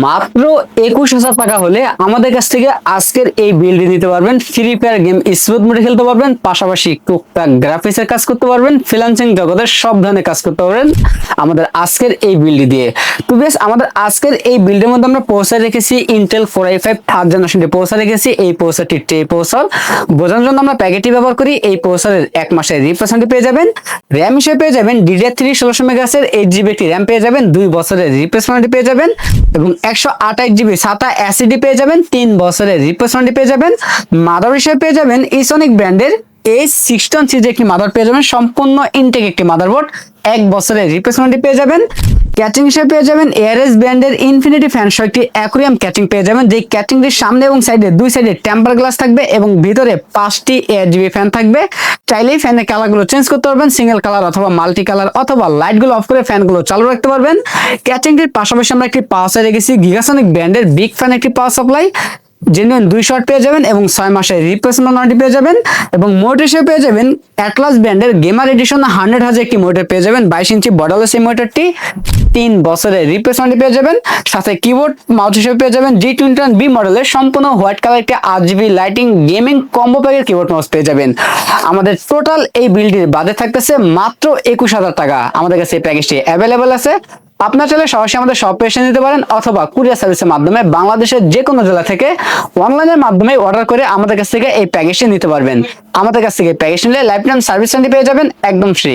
মাত্র 21,000 টাকা হলে আমাদের কাছ থেকে আজকের এই বিল্ডটি নিতে পারবেন। ফ্রি ফায়ার গেম স্মুথ মোডে খেলতে পারবেন, পাশাপাশি টুকটাক গ্রাফিক্সের কাজ করতে পারবেন, ফ্রিল্যান্সিং জগতের সব ধরনের কাজ করতে পারবেন আমাদের আজকের এই বিল্ডটি দিয়ে। তো বেশ, আমাদের আজকের এই বিল্ডের মধ্যে আমরা প্রসেসর রেখেছি ইন্টেল 4i5 থার্ড জেনারেশনের প্রসেসর রেখেছি। এই প্রসেসরটি ট্রে প্রসেসর বোঝানোর জন্য আমরা প্যাকেটটি ব্যবহার করি। এই প্রসেসরের 1 মাসের রিপ্লেসমেন্ট পেয়ে যাবেন। র্যাম হিসেবে পেয়ে যাবেন DDR3 1600 মেগাহার্টজের 8GB একটি র্যাম পেয়ে যাবেন, 2 বছরের রিপ্লেসমেন্ট পেয়ে যাবেন এবং 128GB SATA SSD পেয়ে যাবেন, 3 বছরের রিপ্লেসমেন্ট পেয়ে যাবেন। মাদার হিসেবে পেয়ে যাবেন ইসোনিক ব্র্যান্ডের A16 সিরিজের একটি মাদার পেয়ে যাবেন, সম্পূর্ণ ইনটেক একটি মাদারবোর্ড, 1 বছরের রিপ্লেসমেন্ট পেয়ে যাবেন। ক্যাচিং হিসেবে পেয়ে যাবেন এআরএস ব্র্যান্ডের ইনফিনিটি ফ্যান সহ একটি অ্যাকুরিয়াম ক্যাচিং পেয়ে যাবেন, যে ক্যাচিংটির সামনে এবং সাইডে দুই সাইডে টেম্পার গ্লাস থাকবে এবং ভিতরে 5টি 8GB ফ্যান থাকবে। চাইলেই ফ্যানের কালারগুলো চেঞ্জ করতে পারবেন, সিঙ্গেল কালার অথবা মাল্টি কালার, অথবা লাইটগুলো অফ করে ফ্যানগুলো চালু রাখতে পারবেন। ক্যাচিংটির পাশাপাশি আমরা একটি পাওয়ার সাপ্লাই রেখেছি গিগাসনিক ব্র্যান্ডের বিগ ফ্যান একটি পাওয়ার সাপ্লাই, জেনুইন 2 শট পেয়ে যাবেন এবং 6 মাসের রিপ্লেসমেন্ট ওয়ারেন্টি পেয়ে যাবেন। এবং মোটর হিসেবে পেয়ে যাবেন অ্যাটলাস ব্র্যান্ডের গেমার এডিশন 100Hz একটি মোটর পেয়ে যাবেন, 22 ইঞ্চি বর্ডারলেস এই মোটরটি, 3 বছরের রিপ্লেসমেন্ট পেয়ে যাবেন। সাথে কিবোর্ড মাউস হিসেবে পেয়ে যাবেন G21B মডেলের সম্পূর্ণ হোয়াইট কালার একটি RGB লাইটিং গেমিং কম্বো প্যাকের কিবোর্ড মাউস পেয়ে যাবেন। আমাদের টোটাল এই বিলটির বাজেট থাকতেছে মাত্র 21,000 টাকা। আমাদের কাছে এই প্যাকেজটি অ্যাভেলেবল আছে। আপনার চাইলে সরাসরি আমাদের শপে এসে নিতে পারেন, অথবা কুরিয়ার সার্ভিসের মাধ্যমে বাংলাদেশের যে কোনো জেলা থেকে অনলাইনের মাধ্যমে অর্ডার করে আমাদের কাছ থেকে এই প্যাকেজটি নিতে পারবেন। আমাদের কাছ থেকে প্যাকেজ নিলে লাইফ টাইম সার্ভিস পেয়ে যাবেন একদম ফ্রি।